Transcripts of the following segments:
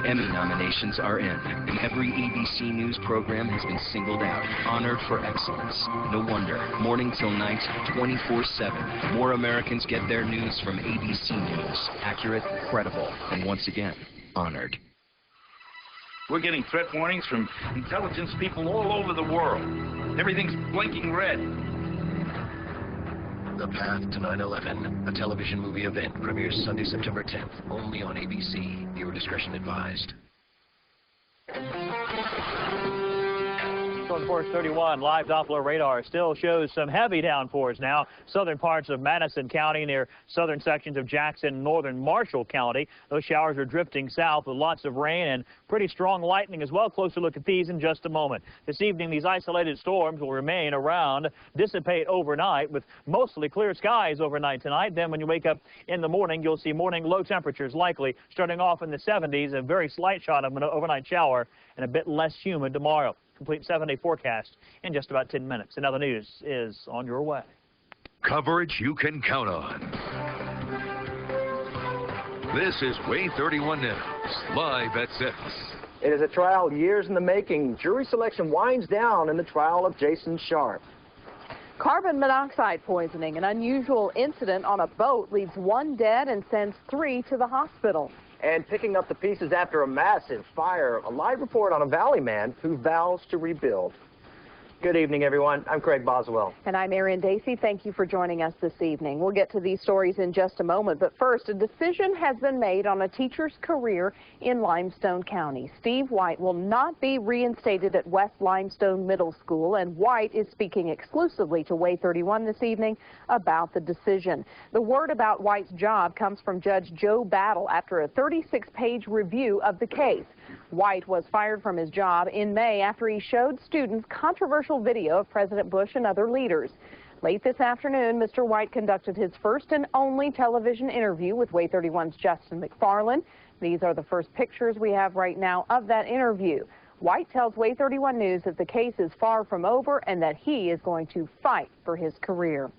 The Emmy nominations are in, and every ABC News program has been singled out, honored for excellence. No wonder, morning till night, 24/7, more Americans get their news from ABC News. Accurate, credible, and once again, honored. We're getting threat warnings from intelligence people all over the world. Everything's blinking red. The Path to 9/11, a television movie event, premieres Sunday, September 10th, only on ABC. Viewer discretion advised. On Force 31, live Doppler radar still shows some heavy downpours now. Southern parts of Madison County near southern sections of Jackson, northern Marshall County. Those showers are drifting south with lots of rain and pretty strong lightning as well. Closer look at these in just a moment. This evening, these isolated storms will remain around, dissipate overnight with mostly clear skies overnight tonight. Then when you wake up in the morning, you'll see morning low temperatures likely starting off in the 70s, a very slight shot of an overnight shower, and a bit less humid tomorrow. Complete 7-day forecast in just about 10 minutes. And now the news is on your way. Coverage you can count on. This is WAAY 31 News, live at 6. It is a trial years in the making. Jury selection winds down in the trial of Jason Sharp. Carbon monoxide poisoning, an unusual incident on a boat, leaves 1 dead and sends 3 to the hospital. And picking up the pieces after a massive fire, a live report on a Valley man who vows to rebuild. Good evening, everyone. I'm Craig Boswell. And I'm Erin Dacey. Thank you for joining us this evening. We'll get to these stories in just a moment. But first, a decision has been made on a teacher's career in Limestone County. Steve White will not be reinstated at West Limestone Middle School, and White is speaking exclusively to WAAY 31 this evening about the decision. The word about White's job comes from Judge Joe Battle after a 36-page review of the case. White was fired from his job in May after he showed students controversial video of President Bush and other leaders. Late this afternoon, Mr. White conducted his first and only television interview with WAAY 31's Justin McFarland. These are the first pictures we have right now of that interview. White tells WAAY 31 News that the case is far from over and that he is going to fight for his career.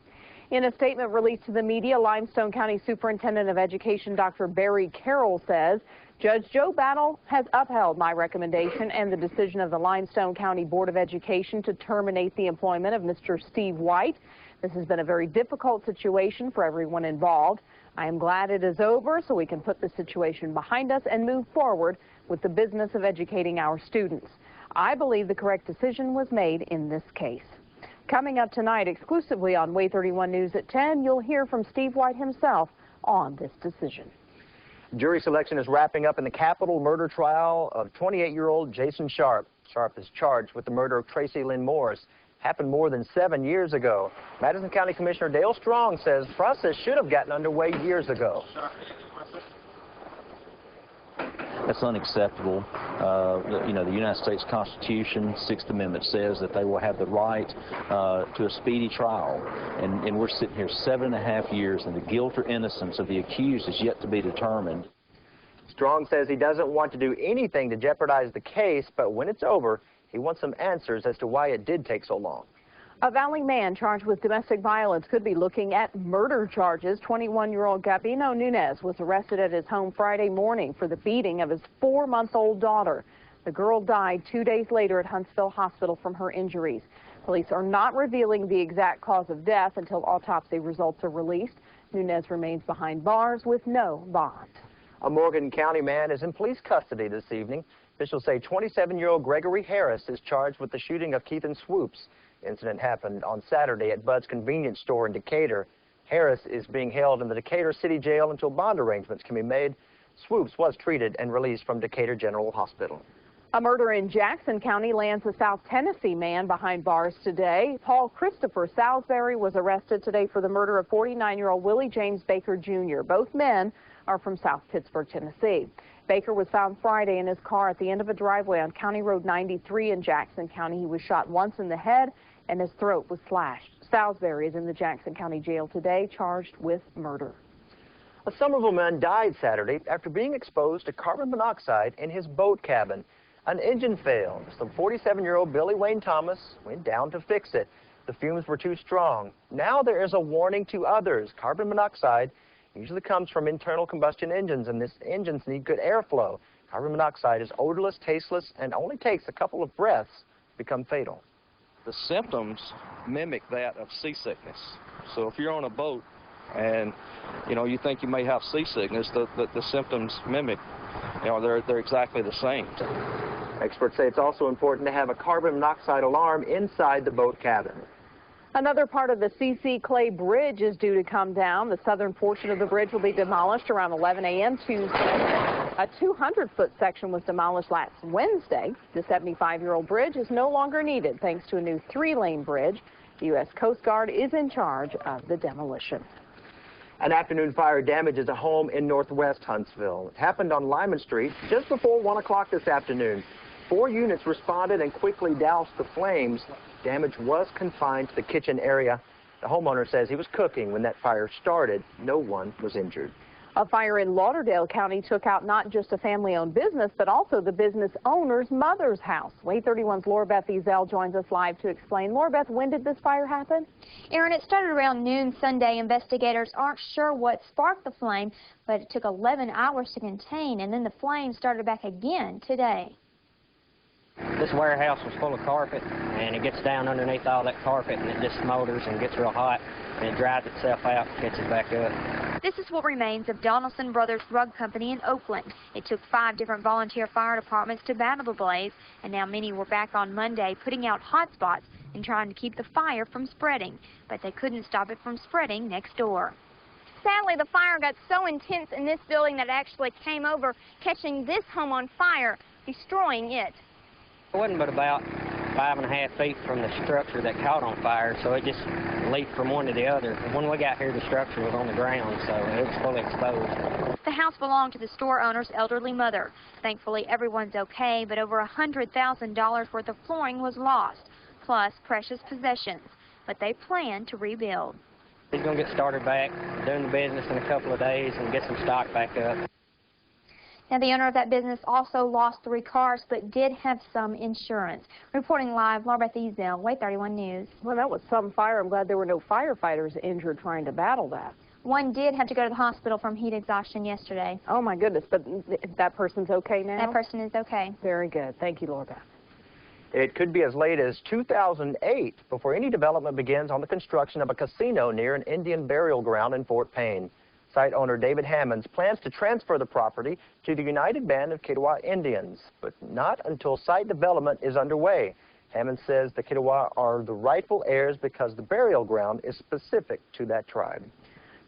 In a statement released to the media, Limestone County Superintendent of Education Dr. Barry Carroll says, Judge Joe Battle has upheld my recommendation and the decision of the Limestone County Board of Education to terminate the employment of Mr. Steve White. This has been a very difficult situation for everyone involved. I am glad it is over so we can put the situation behind us and move forward with the business of educating our students. I believe the correct decision was made in this case. Coming up tonight exclusively on WAAY 31 News at 10, you'll hear from Steve White himself on this decision. Jury selection is wrapping up in the capital murder trial of 28-year-old Jason Sharp. Sharp is charged with the murder of Tracy Lynn Morris. Happened more than 7 years ago. Madison County Commissioner Dale Strong says the process should have gotten underway years ago. That's unacceptable. The United States Constitution, 6th Amendment says that they will have the right to a speedy trial. And we're sitting here 7.5 years, and the guilt or innocence of the accused is yet to be determined. Strong says he doesn't want to do anything to jeopardize the case, but when it's over, he wants some answers as to why it did take so long. A Valley man charged with domestic violence could be looking at murder charges. 21-year-old Gabino Nunez was arrested at his home Friday morning for the beating of his 4-month-old daughter. The girl died 2 days later at Huntsville Hospital from her injuries. Police are not revealing the exact cause of death until autopsy results are released. Nunez remains behind bars with no bond. A Morgan County man is in police custody this evening. Officials say 27-year-old Gregory Harris is charged with the shooting of Keithan Swoops. The incident happened on Saturday at Bud's convenience store in Decatur. Harris is being held in the Decatur City Jail until bond arrangements can be made. Swoops was treated and released from Decatur General Hospital. A murder in Jackson County lands a South Tennessee man behind bars today. Paul Christopher Salisbury was arrested today for the murder of 49-year-old Willie James Baker Jr. Both men are from South Pittsburgh, Tennessee. Baker was found Friday in his car at the end of a driveway on County Road 93 in Jackson County. He was shot once in the head and his throat was slashed. Salisbury is in the Jackson County Jail today, charged with murder. A Somerville man died Saturday after being exposed to carbon monoxide in his boat cabin. An engine failed. So 47-year-old Billy Wayne Thomas went down to fix it. The fumes were too strong. Now there is a warning to others. Carbon monoxide usually comes from internal combustion engines, and these engines need good airflow. Carbon monoxide is odorless, tasteless, and only takes a couple of breaths to become fatal. The symptoms mimic that of seasickness. So if you're on a boat and, you think you may have seasickness, the symptoms mimic, they're exactly the same. Experts say it's also important to have a carbon monoxide alarm inside the boat cabin. Another part of the C.C. Clay Bridge is due to come down. The southern portion of the bridge will be demolished around 11 a.m. Tuesday. A 200-foot section was demolished last Wednesday. The 75-year-old bridge is no longer needed thanks to a new 3-lane bridge. The U.S. Coast Guard is in charge of the demolition. An afternoon fire damages a home in northwest Huntsville. It happened on Lyman Street just before 1 o'clock this afternoon. 4 units responded and quickly doused the flames. Damage was confined to the kitchen area. The homeowner says he was cooking when that fire started. No one was injured. A fire in Lauderdale County took out not just a family-owned business, but also the business owner's mother's house. WAAY 31's Laura Beth Ezel joins us live to explain. Laura Beth, when did this fire happen? Aaron, it started around noon Sunday. Investigators aren't sure what sparked the flame, but it took 11 hours to contain, and then the flame started back again today. This warehouse was full of carpet, and it gets down underneath all that carpet, and it just smolders and gets real hot, and it dries itself out and catches back up. This is what remains of Donaldson Brothers Rug Company in Oakland. It took 5 different volunteer fire departments to battle the blaze, and now many were back on Monday putting out hot spots and trying to keep the fire from spreading, but they couldn't stop it from spreading next door. Sadly, the fire got so intense in this building that it actually came over, catching this home on fire, destroying it. It wasn't but about 5.5 feet from the structure that caught on fire, so it just leaped from one to the other. When we got here, the structure was on the ground, so it was fully exposed. The house belonged to the store owner's elderly mother. Thankfully, everyone's okay, but over $100,000 worth of flooring was lost, plus precious possessions. But they plan to rebuild. He's going to get started back, doing the business in a couple of days, and get some stock back up. Now, the owner of that business also lost 3 cars, but did have some insurance. Reporting live, Laura Beth Ezel, WAAY 31 News. Well, that was some fire. I'm glad there were no firefighters injured trying to battle that. One did have to go to the hospital from heat exhaustion yesterday. Oh, my goodness. But that person's okay now? That person is okay. Very good. Thank you, Laura Beth. It could be as late as 2008 before any development begins on the construction of a casino near an Indian burial ground in Fort Payne. Site owner David Hammonds plans to transfer the property to the United Band of Kitawa Indians, but not until site development is underway. Hammonds says the Kitawa are the rightful heirs because the burial ground is specific to that tribe.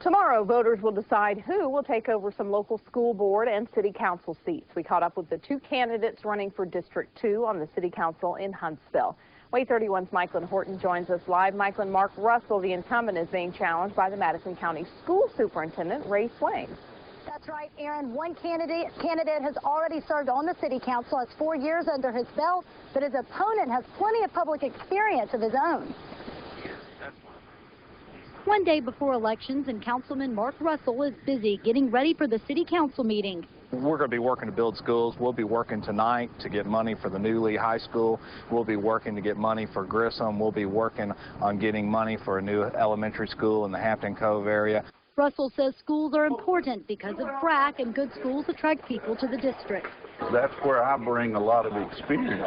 Tomorrow, voters will decide who will take over some local school board and city council seats. We caught up with the 2 candidates running for District 2 on the city council in Huntsville. WAAY 31's Michaelin Horton joins us live. Michaelin, Mark Russell, the incumbent, is being challenged by the Madison County School Superintendent, Ray Swain. That's right, Aaron. One candidate has already served on the city council, has 4 years under his belt, but his opponent has plenty of public experience of his own. One day before elections, and Councilman Mark Russell is busy getting ready for the city council meeting. We're going to be working to build schools. We'll be working tonight to get money for the new Lee High School. We'll be working to get money for Grissom. We'll be working on getting money for a new elementary school in the Hampton Cove area. Russell says schools are important because of BRAC, and good schools attract people to the district. That's where I bring a lot of experience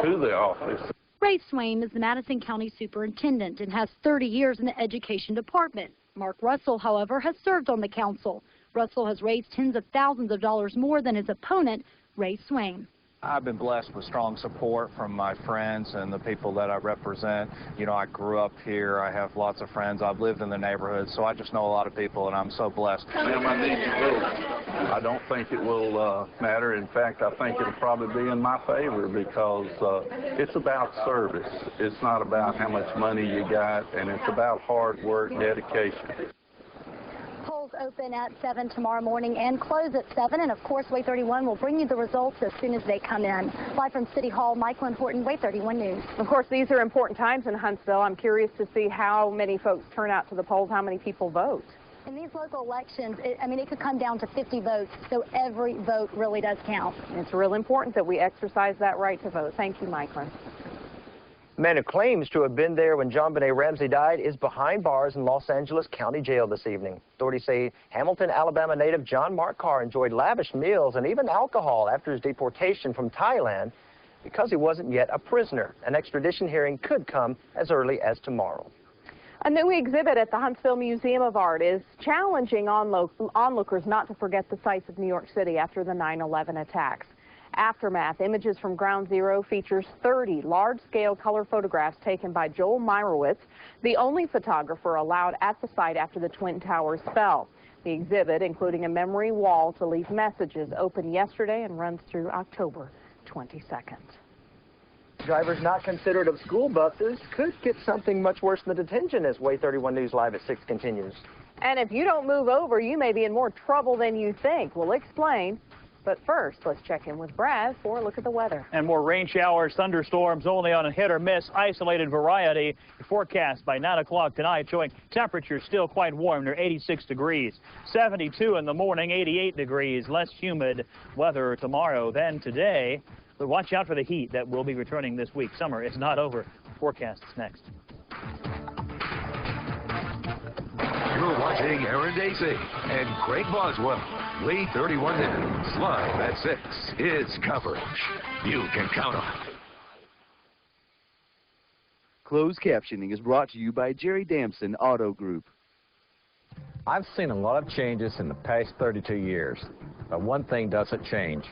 to the office. Ray Swain is the Madison County Superintendent and has 30 years in the Education Department. Mark Russell, however, has served on the council. Russell has raised tens of thousands of dollars more than his opponent, Ray Swain. I've been blessed with strong support from my friends and the people that I represent. You know, I grew up here. I have lots of friends. I've lived in the neighborhood, so I just know a lot of people, and I'm so blessed. I don't think it will matter. In fact, I think it'll probably be in my favor because it's about service. It's not about how much money you got, and it's about hard work, dedication. Polls open at 7 tomorrow morning and close at 7. And, of course, WAAY 31 will bring you the results as soon as they come in. Live from City Hall, Michaelin Horton, WAAY 31 News. Of course, these are important times in Huntsville. I'm curious to see how many folks turn out to the polls, how many people vote. In these local elections, it could come down to 50 votes, so every vote really does count. It's real important that we exercise that right to vote. Thank you, Michaelin. The man who claims to have been there when John Benet Ramsey died is behind bars in Los Angeles County Jail this evening. Authorities say Hamilton, Alabama native John Mark Carr enjoyed lavish meals and even alcohol after his deportation from Thailand because he wasn't yet a prisoner. An extradition hearing could come as early as tomorrow. A new exhibit at the Huntsville Museum of Art is challenging onlookers not to forget the sights of New York City after the 9/11 attacks. Aftermath Images from Ground Zero features 30 large-scale color photographs taken by Joel Meyerowitz, the only photographer allowed at the site after the Twin Towers fell. The exhibit, including a memory wall to leave messages, opened yesterday and runs through October 22nd. Drivers not considered of school buses could get something much worse than the detention as WAAY 31 News Live at 6 continues. And if you don't move over, you may be in more trouble than you think. We'll explain. But first, let's check in with Brad for a look at the weather. And more rain showers, thunderstorms only on a hit or miss, isolated variety. Forecast by 9 o'clock tonight showing temperatures still quite warm near 86 degrees. 72 in the morning, 88 degrees, less humid weather tomorrow than today. But watch out for the heat that will be returning this week. Summer is not over. Forecast is next. You're watching Aaron Dacey and Craig Boswell. WAAY 31 News, live at 6. It's coverage you can count on. Closed captioning is brought to you by Jerry Damson Auto Group. I've seen a lot of changes in the past 32 years, but one thing doesn't change: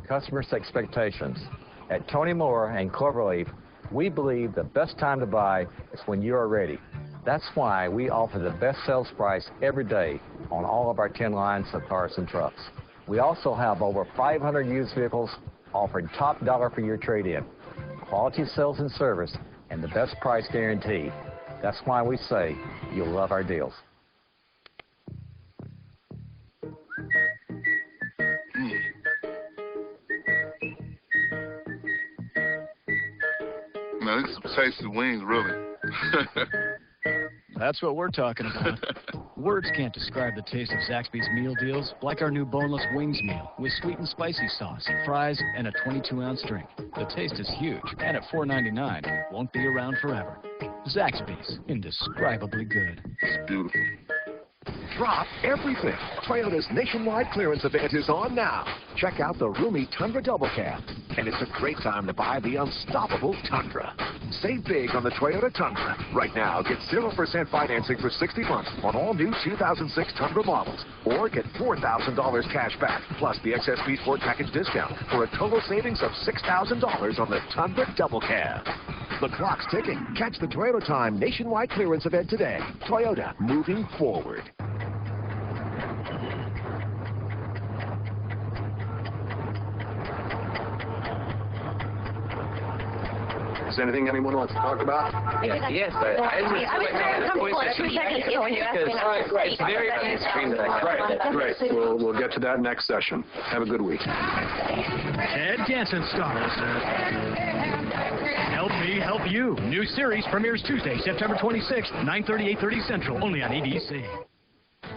customers' expectations. At Tony Moore and Cloverleaf, we believe the best time to buy is when you are ready. That's why we offer the best sales price every day on all of our 10 lines of cars and trucks. We also have over 500 used vehicles offering top dollar for your trade-in, quality sales and service, and the best price guarantee. That's why we say you'll love our deals. Man, this is some tasty wings, really. That's what we're talking about. Words can't describe the taste of Zaxby's meal deals, like our new boneless wings meal with sweet and spicy sauce, fries, and a 22-ounce drink. The taste is huge, and at $4.99, won't be around forever. Zaxby's, indescribably good. It's beautiful. Drop everything. Toyota's nationwide clearance event is on now. Check out the roomy Tundra Double Cab. And it's a great time to buy the unstoppable Tundra. Save big on the Toyota Tundra. Right now, get 0% financing for 60 months on all new 2006 Tundra models. Or get $4,000 cash back, plus the XSP Sport Package discount for a total savings of $6,000 on the Tundra Double Cab. The clock's ticking. Catch the Toyota Time nationwide clearance event today. Toyota, moving forward. Is there anything anyone wants to talk about? Yes. Great. We'll get to that next session. Have a good week. Ted Danson stars. Help Me Help You. New series premieres Tuesday, September 26th, 9:30, 8:30 Central, only on ABC.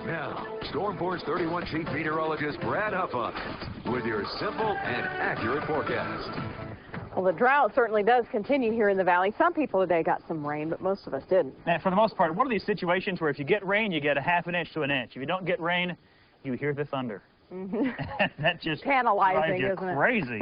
Now, Stormport's 31 Chief Meteorologist Brad Huffon with your simple and accurate forecast. Well, the drought certainly does continue here in the valley. Some people today got some rain, but most of us didn't. And for the most part, one of these situations where if you get rain, you get a half an inch to an inch. If you don't get rain, you hear the thunder. That just tantalizing, drives isn't you it? crazy.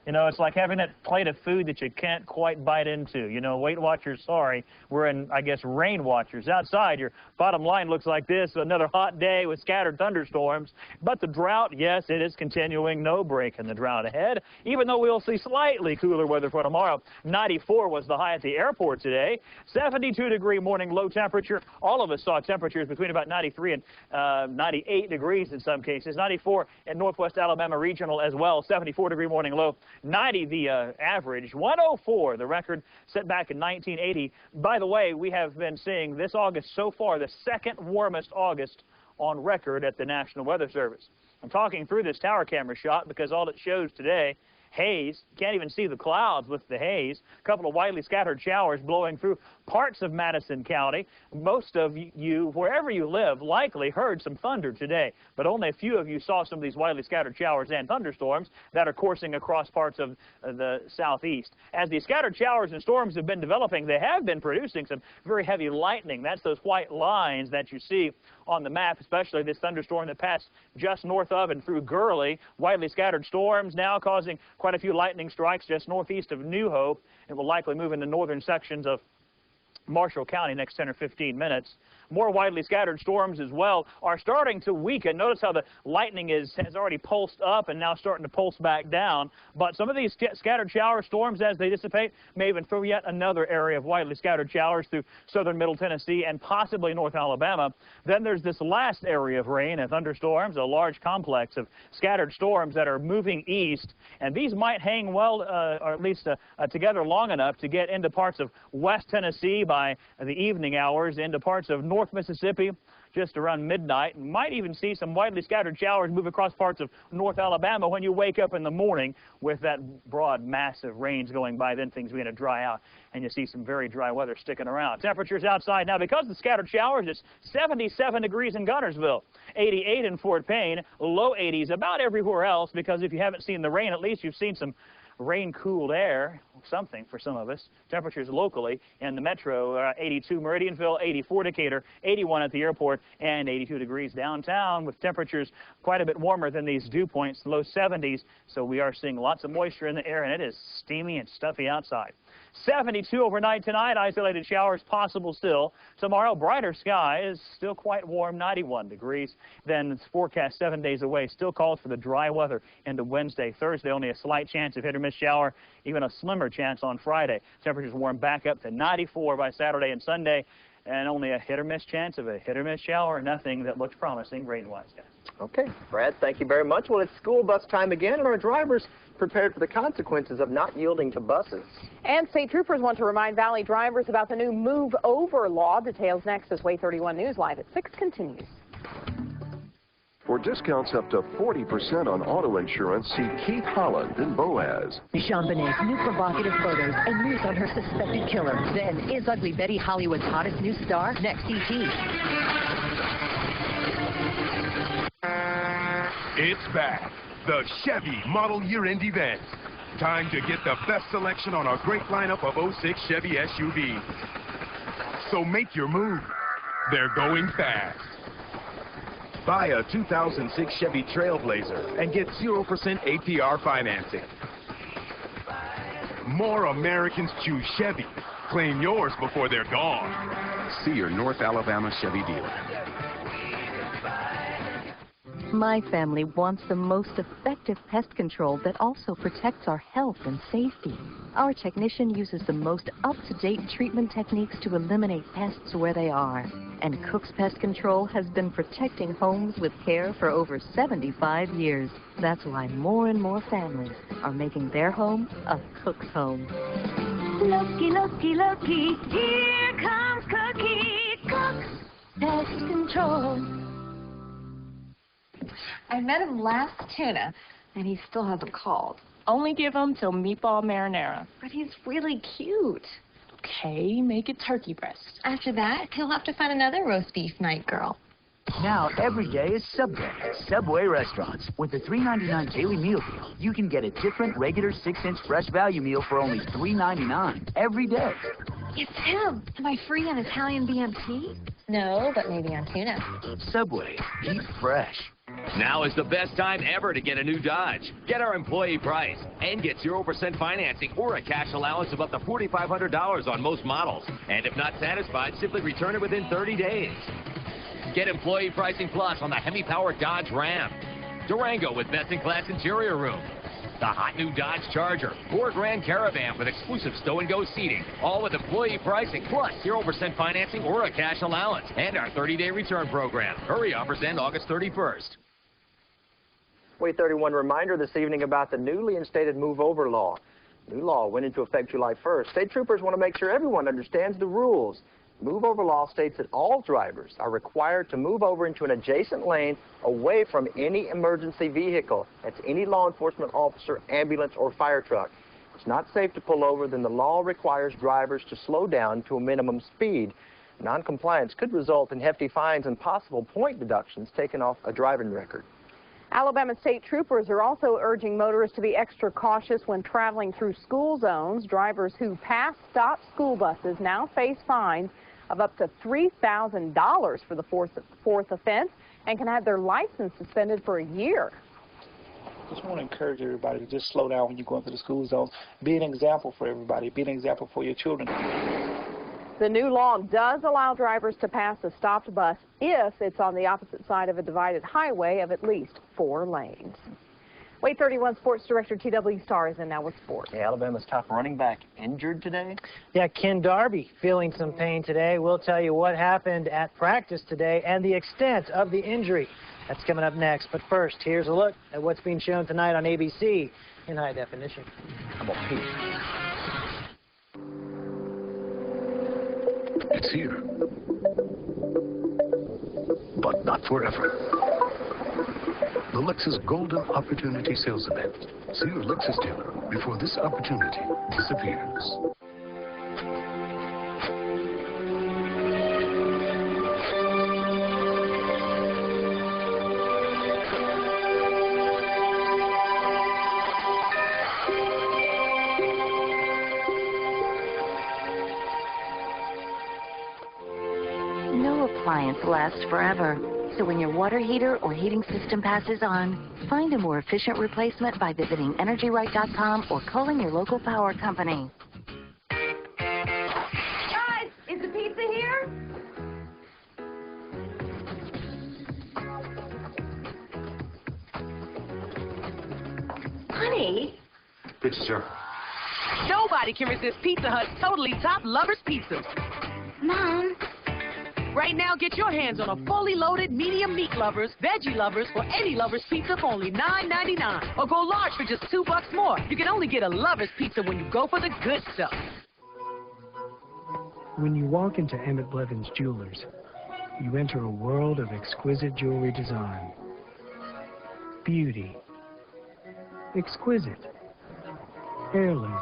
You know, it's like having that plate of food that you can't quite bite into. You know, Weight Watchers, sorry. We're in, I guess, Rain Watchers. Outside, your bottom line looks like this: another hot day with scattered thunderstorms. But the drought, yes, it is continuing. No break in the drought ahead, even though we'll see slightly cooler weather for tomorrow. 94 was the high at the airport today. 72-degree morning low temperature. All of us saw temperatures between about 93 and 98 degrees in some cases. 94 in Northwest Alabama Regional as well. 74-degree morning low. 90 the average. 104 the record set back in 1980. By the way, we have been seeing this August so far the second warmest August on record at the National Weather Service. I'm talking through this tower camera shot because all it shows today haze. Can't even see the clouds with the haze. A couple of widely scattered showers blowing through parts of Madison County. Most of you, wherever you live, likely heard some thunder today, but only a few of you saw some of these widely scattered showers and thunderstorms that are coursing across parts of the southeast. As these scattered showers and storms have been developing, they have been producing some very heavy lightning. That's those white lines that you see on the map, especially this thunderstorm that passed just north of and through Gurley. Widely scattered storms now causing quite a few lightning strikes just northeast of New Hope. It will likely move into northern sections of Marshall County next 10 or 15 minutes. More widely scattered storms as well are starting to weaken. Notice how the lightning has already pulsed up and now starting to pulse back down. But some of these scattered shower storms, as they dissipate, may even throw yet another area of widely scattered showers through southern Middle Tennessee and possibly North Alabama. Then there's this last area of rain and thunderstorms, a large complex of scattered storms that are moving east. And these might hang well, or at least together long enough to get into parts of West Tennessee by the evening hours, into parts of North Mississippi just around midnight, and might even see some widely scattered showers move across parts of North Alabama when you wake up in the morning with that broad, massive range going by. Then things begin to dry out, and you see some very dry weather sticking around. Temperatures outside now, because of the scattered showers, it's 77 degrees in Guntersville, 88 in Fort Payne, low 80s about everywhere else, because if you haven't seen the rain, at least you've seen some rain-cooled air, something for some of us. Temperatures locally in the metro, 82 Meridianville, 84 Decatur, 81 at the airport, and 82 degrees downtown, with temperatures quite a bit warmer than these dew points, low 70s. So we are seeing lots of moisture in the air, and it is steamy and stuffy outside. 72 overnight tonight, isolated showers possible still. Tomorrow, brighter skies, still quite warm, 91 degrees. Then it's forecast 7 days away, still calls for the dry weather into Wednesday. Thursday, only a slight chance of hit or miss shower, even a slimmer chance on Friday. Temperatures warm back up to 94 by Saturday and Sunday, and only a hit or miss chance of a hit or miss shower. Nothing that looks promising rain-wise, guys. Okay, Brad, thank you very much. Well, it's school bus time again, and our drivers prepared for the consequences of not yielding to buses. And state troopers want to remind Valley drivers about the new Move Over law. Details next as WAAY 31 News Live at 6 continues. For discounts up to 40% on auto insurance, see Keith Holland and Boaz. Sean Benet's new provocative photos and news on her suspected killer. Then, is Ugly Betty Hollywood's hottest new star? Next, ET. It's back. The Chevy Model Year-End Event. Time to get the best selection on our great lineup of 06 Chevy SUVs. So make your move. They're going fast. Buy a 2006 Chevy Trailblazer and get 0% APR financing. More Americans choose Chevy. Claim yours before they're gone. See your North Alabama Chevy dealer. My family wants the most effective pest control that also protects our health and safety. Our technician uses the most up-to-date treatment techniques to eliminate pests where they are. And Cook's Pest Control has been protecting homes with care for over 75 years. That's why more and more families are making their home a Cook's home. Looky, looky, looky, here comes Cookie. Cook's Pest Control. I met him last tuna, and he still hasn't called. Only give him till meatball marinara. But he's really cute. Okay, make it turkey breast. After that, he'll have to find another roast beef night girl. Now, every day is Subway. Subway restaurants. With the $3.99 daily meal deal, you can get a different regular 6-inch fresh value meal for only $3.99 every day. It's him. Am I free on Italian BMT? No, but maybe on tuna. Subway. Eat fresh. Now is the best time ever to get a new Dodge. Get our employee price and get 0% financing or a cash allowance of up to $4,500 on most models. And if not satisfied, simply return it within 30 days. Get employee pricing plus on the Hemi-powered Dodge Ram, Durango with best-in-class interior room, the hot new Dodge Charger, or Grand Caravan with exclusive stow-and-go seating, all with employee pricing plus 0% financing or a cash allowance, and our 30-day return program. Hurry, offers end August 31st. WAAY 31 reminder this evening about the newly instated Move Over law. New law went into effect July 1st. State troopers want to make sure everyone understands the rules. Move over law states that all drivers are required to move over into an adjacent lane away from any emergency vehicle. That's any law enforcement officer, ambulance, or fire truck. If it's not safe to pull over, then the law requires drivers to slow down to a minimum speed. Noncompliance could result in hefty fines and possible point deductions taken off a driving record. Alabama state troopers are also urging motorists to be extra cautious when traveling through school zones. Drivers who pass stopped school buses now face fines of up to $3,000 for the fourth offense and can have their license suspended for a year. Just want to encourage everybody to just slow down when you go into the school zones. Be an example for everybody. Be an example for your children. The new law does allow drivers to pass a stopped bus if it's on the opposite side of a divided highway of at least 4 lanes. WAAY 31 Sports Director T.W. Starr is in now with sports. Yeah, Alabama's top running back injured today. Yeah, Ken Darby feeling some pain today. We'll tell you what happened at practice today and the extent of the injury. That's coming up next. But first, here's a look at what's being shown tonight on ABC in high definition. How about Pete? It's here. But not forever. The Lexus Golden Opportunity Sales Event. See your Lexus dealer before this opportunity disappears. No appliance lasts forever. So when your water heater or heating system passes on, find a more efficient replacement by visiting EnergyRight.com or calling your local power company. Guys, is the pizza here? Honey, Pizza, sir. Nobody can resist Pizza Hut's totally top Lovers Pizza. Mom. Right now, get your hands on a fully loaded medium meat Lovers, veggie Lovers, or any Lovers Pizza for only $9.99. Or go large for just $2 more. You can only get a Lovers Pizza when you go for the good stuff. When you walk into Emmett Blevins Jewelers, you enter a world of exquisite jewelry design. Beauty. Exquisite. Heirloom.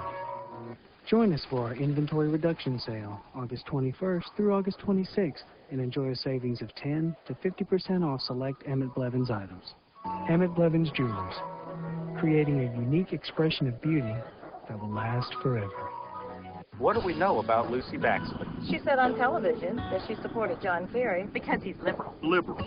Join us for our inventory reduction sale, August 21st through August 26th, and enjoy a savings of 10 to 50% off select Emmett Blevins items. Emmett Blevins Jewelers, creating a unique expression of beauty that will last forever. What do we know about Lucy Baxley? She said on television that she supported John Kerry because he's liberal. Liberal.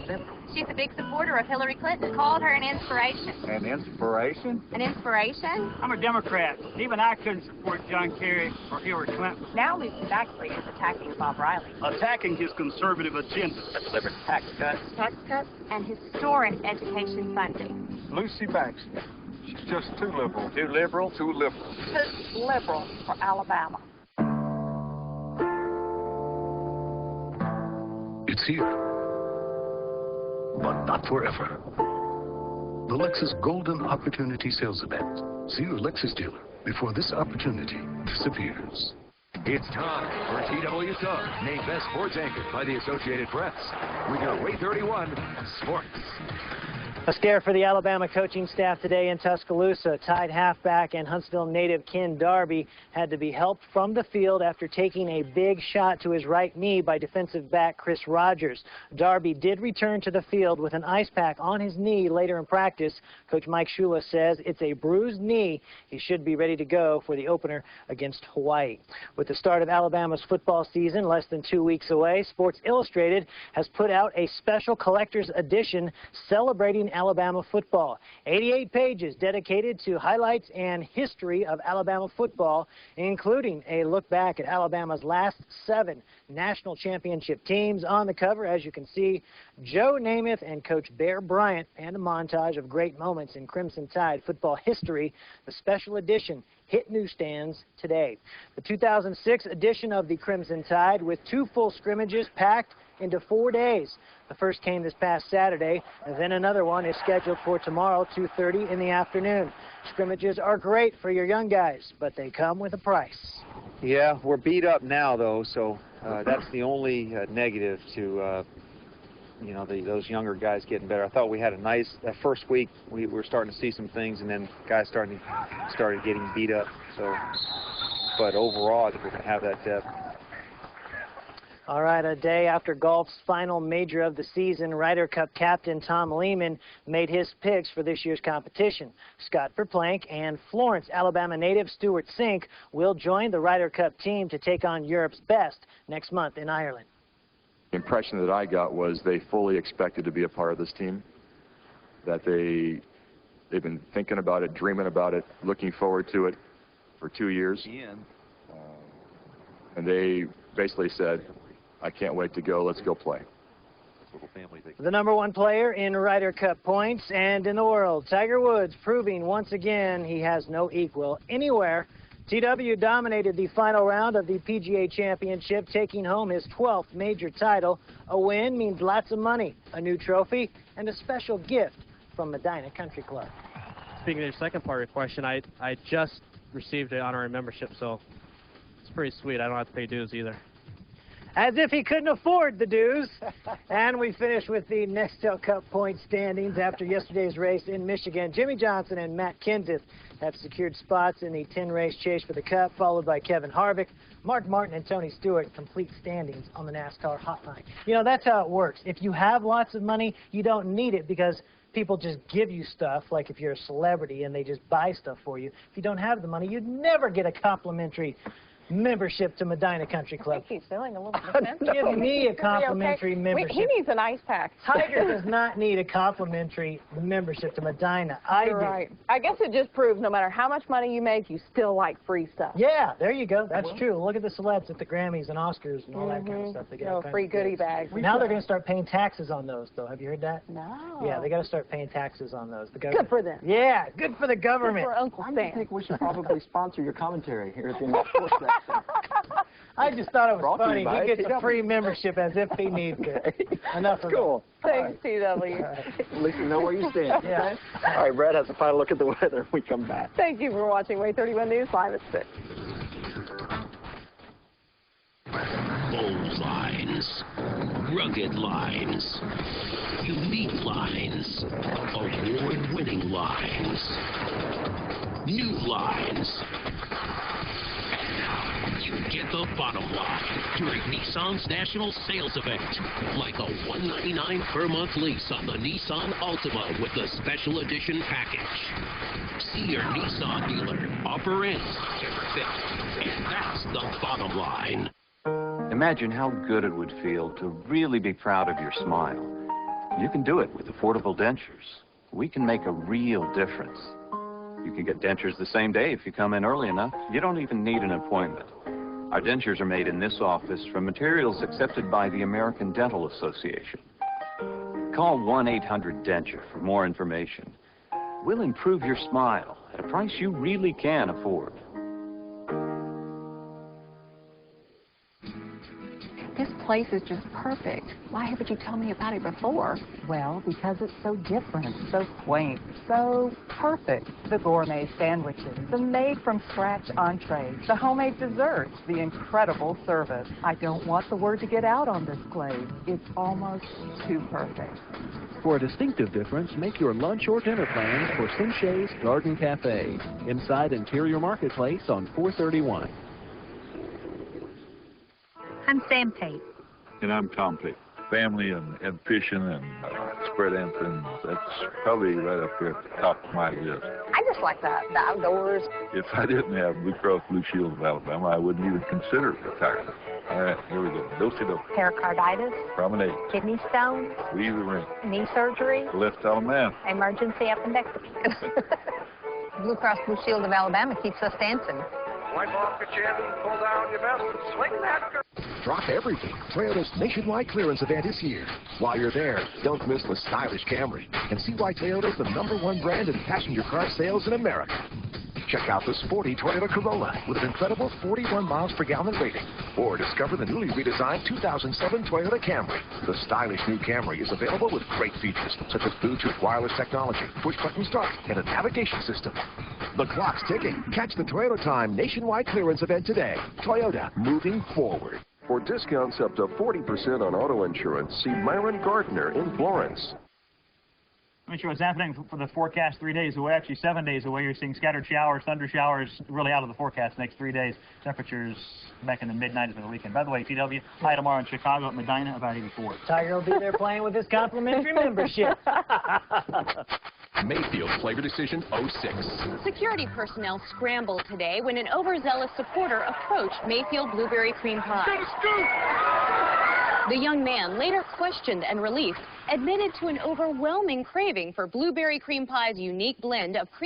She's a big supporter of Hillary Clinton. Called her an inspiration. An inspiration? An inspiration? I'm a Democrat. Even I couldn't support John Kerry or Hillary Clinton. Now Lucy Baxley is attacking Bob Riley. Attacking his conservative agenda. Liberal tax cuts. Tax cuts and historic education funding. Lucy Baxley. She's just too liberal. Too liberal? Too liberal. Too liberal for Alabama. It's here. But not forever. The Lexus Golden Opportunity Sales Event. See your Lexus dealer before this opportunity disappears. It's time for T.W. Starr, named Best Sports Anchor by the Associated Press, with your WAAY 31 Sports. A scare for the Alabama coaching staff today in Tuscaloosa. Tide halfback and Huntsville native Ken Darby had to be helped from the field after taking a big shot to his right knee by defensive back Chris Rogers. Darby did return to the field with an ice pack on his knee later in practice. Coach Mike Shula says it's a bruised knee. He should be ready to go for the opener against Hawaii. With the start of Alabama's football season less than 2 weeks away, Sports Illustrated has put out a special collector's edition celebrating Alabama football. 88 pages dedicated to highlights and history of Alabama football, including a look back at Alabama's last 7 national championship teams. On the cover, as you can see, Joe Namath and Coach Bear Bryant, and a montage of great moments in Crimson Tide football history. The special edition hit newsstands today. The 2006 edition of the Crimson Tide, with 2 full scrimmages packed into 4 days. The first came this past Saturday, and then another one is scheduled for tomorrow, 2:30 in the afternoon. Scrimmages are great for your young guys, but they come with a price. Yeah, we're beat up now, though, so That's the only negative to you know, those younger guys getting better. I thought we had a nice, that first week we were starting to see some things, and then guys started getting beat up. So, but overall, I think we're going to have that depth. All right, a day after golf's final major of the season, Ryder Cup captain Tom Lehman made his picks for this year's competition. Scott Verplank and Florence, Alabama native Stuart Sink will join the Ryder Cup team to take on Europe's best next month in Ireland. The impression that I got was they fully expected to be a part of this team, that they've been thinking about it, dreaming about it, looking forward to it for 2 years. And they basically said, I can't wait to go, let's go play. The #1 player in Ryder Cup points and in the world, Tiger Woods, proving once again he has no equal anywhere. TW dominated the final round of the PGA Championship, taking home his 12th major title. A win means lots of money, a new trophy, and a special gift from Medina Country Club. Speaking of your second part of your question, I just received an honorary membership, so it's pretty sweet. I don't have to pay dues either. As if he couldn't afford the dues. And we finish with the Nextel Cup point standings after yesterday's race in Michigan. Jimmy Johnson and Matt Kenseth have secured spots in the 10-race chase for the Cup, followed by Kevin Harvick. Mark Martin and Tony Stewart complete standings on the NASCAR hotline. You know, that's how it works. If you have lots of money, you don't need it because people just give you stuff, like if you're a celebrity and they just buy stuff for you. If you don't have the money, you'd never get a complimentary membership to Medina Country Club. I think he's feeling a little defensive. Give me a complimentary membership. He needs an ice pack. Tiger does not need a complimentary membership to Medina. I do. Right. I guess it just proves no matter how much money you make, you still like free stuff. Yeah, there you go. That's true. Look at the celebs at the Grammys and Oscars and all that kind of stuff. They get free goodie bags. Now they're going to start paying taxes on those, though. Have you heard that? No. Yeah, they got to start paying taxes on those. The Good for them. Yeah, good for the government. Good for Uncle Sam. I think we should probably sponsor your commentary here at the end of the sports section. I just thought it was Brought to funny. you by He gets TW. a free membership as if he needs it. Enough of Cool. Thanks, TW. At least you know where you stand. Yeah. All right, Brad has a final look at the weather when we come back. Thank you for watching WAAY 31 News live at 6. Bold lines, rugged lines, unique lines, award-winning lines, new lines. You get the bottom line during Nissan's national sales event, like a $199 per month lease on the Nissan Altima with the special edition package. See your Nissan dealer. Offer ends September 5th, and that's the bottom line. Imagine how good it would feel to really be proud of your smile. You can do it with affordable dentures. We can make a real difference. You can get dentures the same day if you come in early enough. You don't even need an appointment. Our dentures are made in this office from materials accepted by the American Dental Association. Call 1-800-DENTURE for more information. We'll improve your smile at a price you really can afford. This place is just perfect. Why haven't you told me about it before? Well, because it's so different, so quaint, so perfect. The gourmet sandwiches, the made-from-scratch entrees, the homemade desserts, the incredible service. I don't want the word to get out on this place. It's almost too perfect. For a distinctive difference, make your lunch or dinner plans for Sinche's Garden Cafe, inside Interior Marketplace on 431. I'm Sam Tate. And I'm Tom Tate. Family and fishing and spread anthems, that's probably right up there at the top of my list. I just like the outdoors. If I didn't have Blue Cross Blue Shield of Alabama, I wouldn't even consider retirement. All right, here we go. Do-si-do. Pericarditis, Promenade. kidney stones, Leave the ring. knee surgery, Left Alabama. emergency appendectomy. Blue Cross Blue Shield of Alabama keeps us dancing. Wipe off your chin, pull down your vest, and swing that girl. Drop everything. Toyota's nationwide clearance event is here. While you're there, don't miss the stylish Camry and see why Toyota's the #1 brand in passenger car sales in America. Check out the sporty Toyota Corolla with an incredible 41 miles per gallon rating. Or discover the newly redesigned 2007 Toyota Camry. The stylish new Camry is available with great features such as Bluetooth wireless technology, push-button start, and a navigation system. The clock's ticking. Catch the Toyota Time nationwide clearance event today. Toyota, moving forward. For discounts up to 40% on auto insurance, see Myron Gardner in Florence. Let me show what's happening for the forecast 3 days away, actually 7 days away. You're seeing scattered showers, thunder showers, really out of the forecast the next 3 days. Temperatures back in the mid-90s for the weekend. By the way, TW, high tomorrow in Chicago at Medina, about 84. Tiger will be there playing with his complimentary membership. Mayfield Flavor Decision 06. Security personnel scrambled today when an overzealous supporter approached Mayfield Blueberry Cream Pie. The young man, later questioned and released, admitted to an overwhelming craving for Blueberry Cream Pie's unique blend of cream